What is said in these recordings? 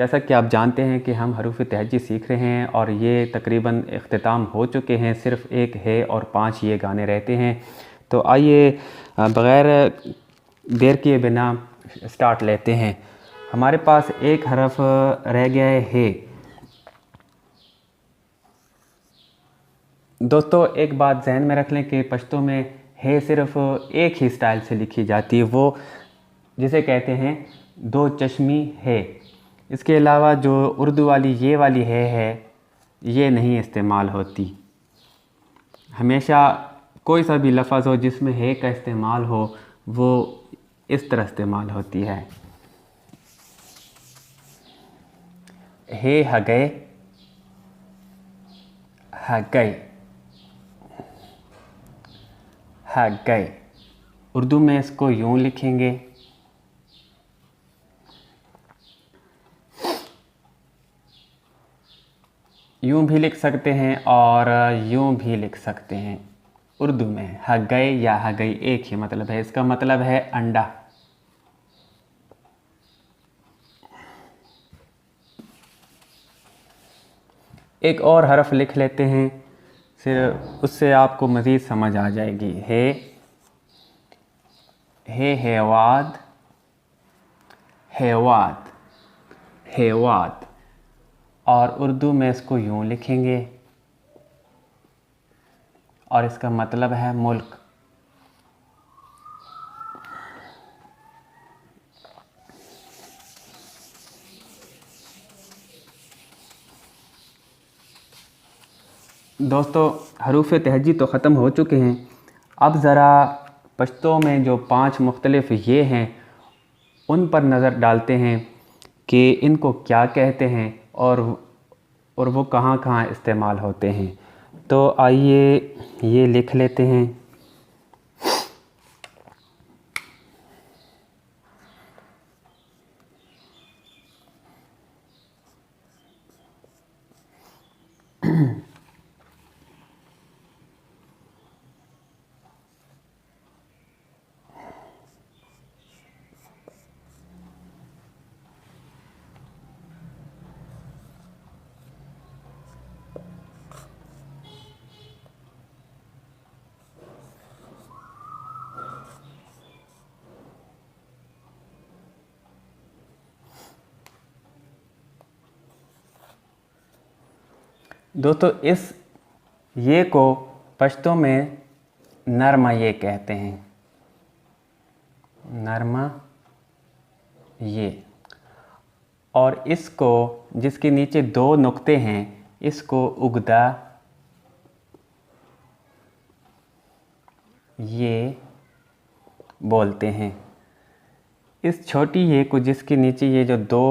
जैसा कि आप जानते हैं कि हम हरूफ तहज्जी सीख रहे हैं और ये तकरीबन इख्तिताम हो चुके हैं। सिर्फ़ एक है और 5 ये गाने रहते हैं। तो आइए बग़ैर देर किए बिना स्टार्ट लेते हैं। हमारे पास एक हरफ रह गया है। दोस्तों एक बात जहन में रख लें कि पश्तो में है सिर्फ़ एक ही स्टाइल से लिखी जाती है, वो जिसे कहते हैं दो चश्मी है। इसके अलावा जो उर्दू वाली ये वाली है ये नहीं इस्तेमाल होती। हमेशा कोई सा भी लफ्ज़ हो जिसमें है का इस्तेमाल हो वो इस तरह इस्तेमाल होती है। है हगए, हगए, हगए। उर्दू में इसको यूँ लिखेंगे, यूँ भी लिख सकते हैं और यूँ भी लिख सकते हैं। उर्दू में हगए या हगई एक ही मतलब है। इसका मतलब है अंडा। एक और हरफ लिख लेते हैं, फिर उससे आपको मज़ीद समझ आ जाएगी। है हेवाद, हेवाद, हेवाद। और उर्दू में इसको यूँ लिखेंगे और इसका मतलब है मुल्क। दोस्तों हरूफ तहज्जी तो ख़त्म हो चुके हैं। अब ज़रा पश्तो में जो 5 मुख्तलिफ़ ये हैं उन पर नज़र डालते हैं कि इनको क्या कहते हैं और वो कहाँ कहाँ इस्तेमाल होते हैं। तो आइए ये लिख लेते हैं। दोस्तों इस ये को पश्तो में नरमा ये कहते हैं, नरमा ये। और इसको जिसके नीचे 2 नुक्ते हैं इसको उगदा ये बोलते हैं। इस छोटी ये को जिसके नीचे ये जो 2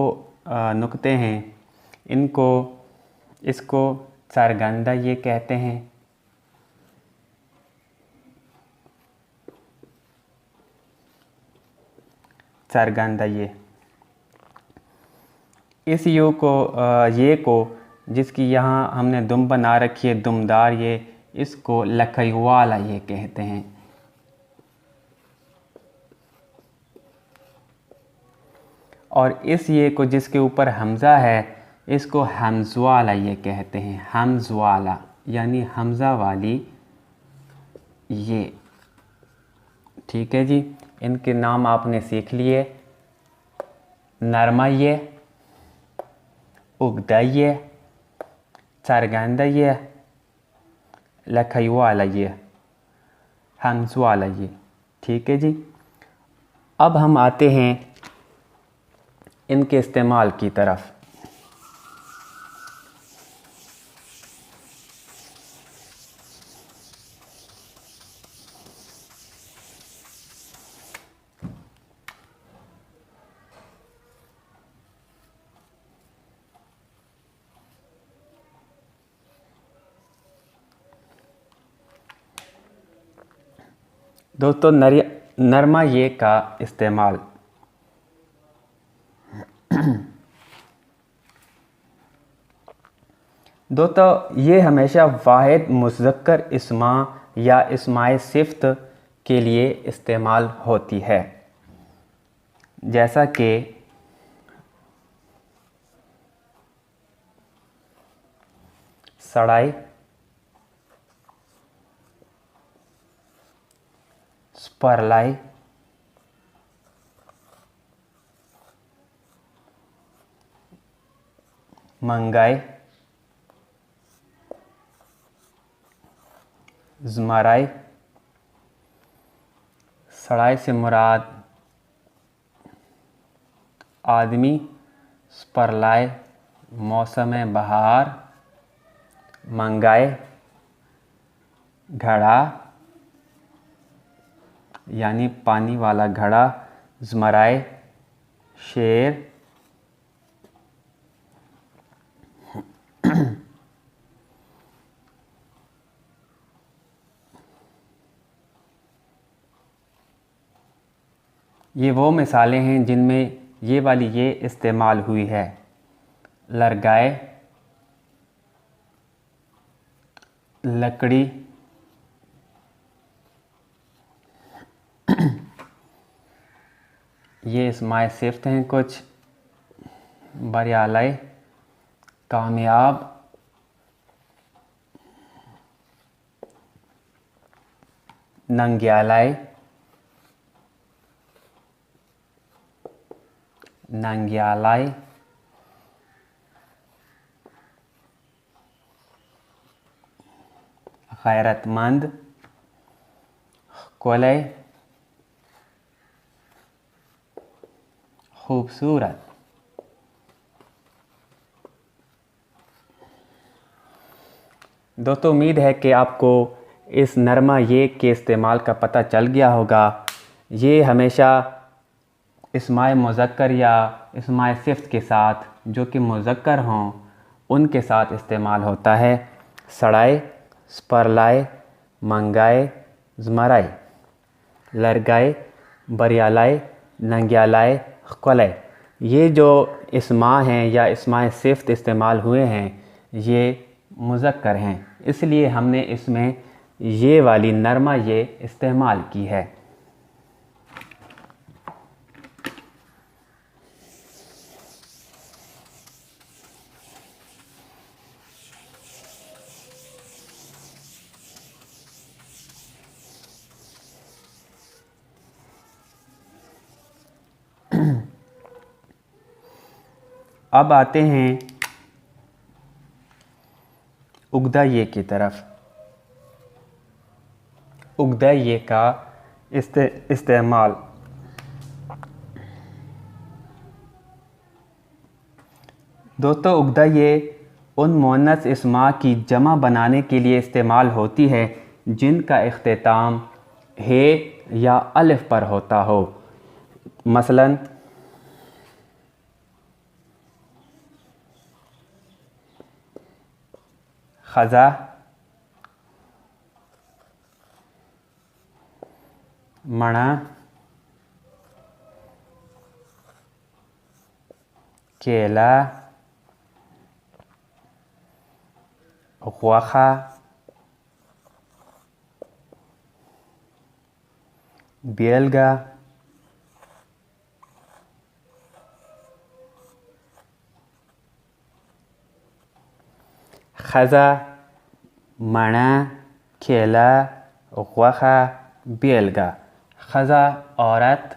नुक्ते हैं इसको सरगंदा ये कहते हैं। सरगंदा ये। इस यू को ये को जिसकी यहाँ हमने दुम बना रखी है, दुमदार ये, इसको लखई वाला ये कहते हैं। और इस ये को जिसके ऊपर हमज़ा है इसको हमज़वाला ये कहते हैं। हमज़वाला यानी हमज़ा वाली ये। ठीक है जी, इनके नाम आपने सीख लिए। नरमा ये, उगदा ये, सरगंदा ये, लखई वाला ये, हमज़वाला ये। ठीक है जी। अब हम आते हैं इनके इस्तेमाल की तरफ। दोस्तों नरमा ये का इस्तेमाल दोस्तों ये हमेशा वाहिद मुज़क्कर इस्मा या इस्माए सिफ्त के लिए इस्तेमाल होती है। जैसा कि सड़ाई, स्परलाई, मंगाई, ज़मराई। सड़ाई से मुराद आदमी, स्परलाई मौसम बहार, मंगाए घड़ा यानी पानी वाला घड़ा, ज़मराए शेर। ये वो मिसालें हैं जिनमें ये वाली ये इस्तेमाल हुई है। लरगाए, लकड़ी, ये इसमाए सिफ्त हैं कुछ। बरियालय, कामयाब, नंग्यालाई, नंग्यालाई, गैरतमंद, कोले, खूबसूरत। दोस्तों उम्मीद है कि आपको इस नरमा ये के इस्तेमाल का पता चल गया होगा। ये हमेशा इस्माए मुज़क्कर या इस्माए सिफ्त के साथ जो कि मुज़क्कर हों उनके साथ इस्तेमाल होता है। सड़ाए, स्परलाए, मंगाए, ज़मराए, लरगाए, बरियालाए, नंग्यालाए, क़लए। ये जो इस्मा हैं या इस्माए सिफ्त इस्तेमाल हुए हैं ये मुज़क्कर हैं, इसलिए हमने इसमें ये वाली नरमा ये इस्तेमाल की है। अब आते हैं उगदा ये की तरफ। उगदा ये का इस्तेमाल दोस्तों उगदा ये उन मुअन्नस इस्मा की जमा बनाने के लिए इस्तेमाल होती है जिनका इख्तिताम हे या अलिफ पर होता हो। मसलन ख़ज़ा, मणा, केला, ग़्वाख़ा, बेलगा, ख़ज़ा, मणा, केला, ग़्वाख़ा, बेलगा। ख़ज़ा औरत,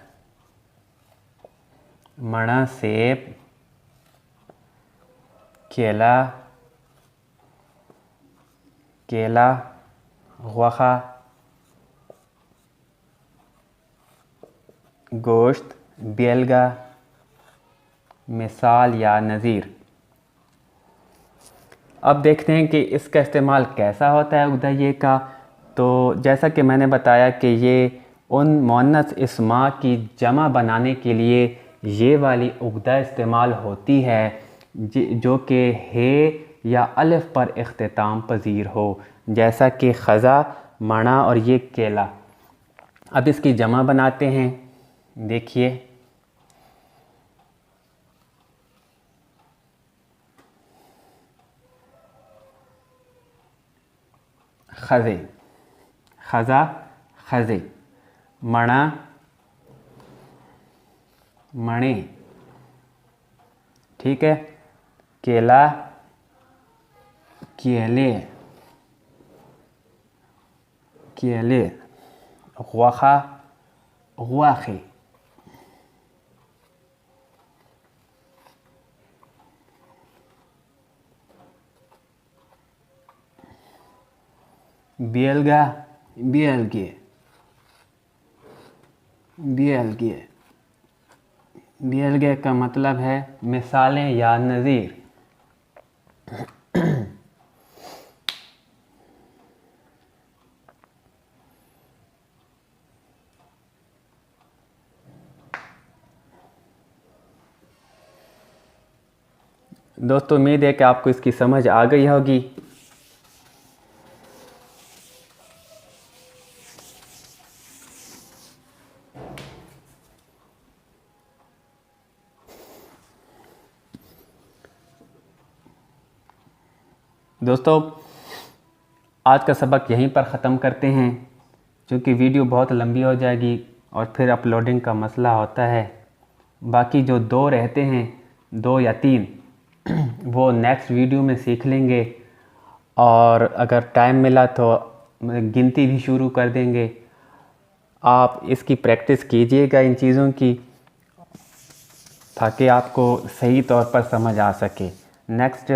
मणा सेब, केला, ग़्वाख़ा गोश्त, बेलगा मिसाल या नज़ीर। अब देखते हैं कि इसका इस्तेमाल कैसा होता है उगदा ये का। तो जैसा कि मैंने बताया कि ये उन मुअन्नस इस्मा की जमा बनाने के लिए ये वाली उगदा इस्तेमाल होती है जो कि हे या अलिफ पर इख्तिताम पजीर हो, जैसा कि ख़ज़ा, मणा और ये केला। अब इसकी जमा बनाते हैं। देखिए ख़ज़े, ख़ज़ा ख़ज़े, मणा मणे, ठीक है, केला Kiele. Kiele. Guaja. Guaje. Bielga. Bielge. बियलगे। बियलगे का मतलब है मिसालें या नज़ीर। दोस्तों उम्मीद है कि आपको इसकी समझ आ गई होगी। दोस्तों आज का सबक यहीं पर ख़त्म करते हैं, क्योंकि वीडियो बहुत लंबी हो जाएगी और फिर अपलोडिंग का मसला होता है। बाकी जो 2 रहते हैं, 2 या 3, वो नेक्स्ट वीडियो में सीख लेंगे, और अगर टाइम मिला तो गिनती भी शुरू कर देंगे। आप इसकी प्रैक्टिस कीजिएगा इन चीज़ों की, ताकि आपको सही तौर पर समझ आ सके। नेक्स्ट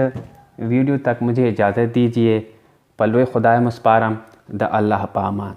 वीडियो तक मुझे इजाज़त दीजिए। पलवे खुदाए मुस्पारम द अल्लाह पामान।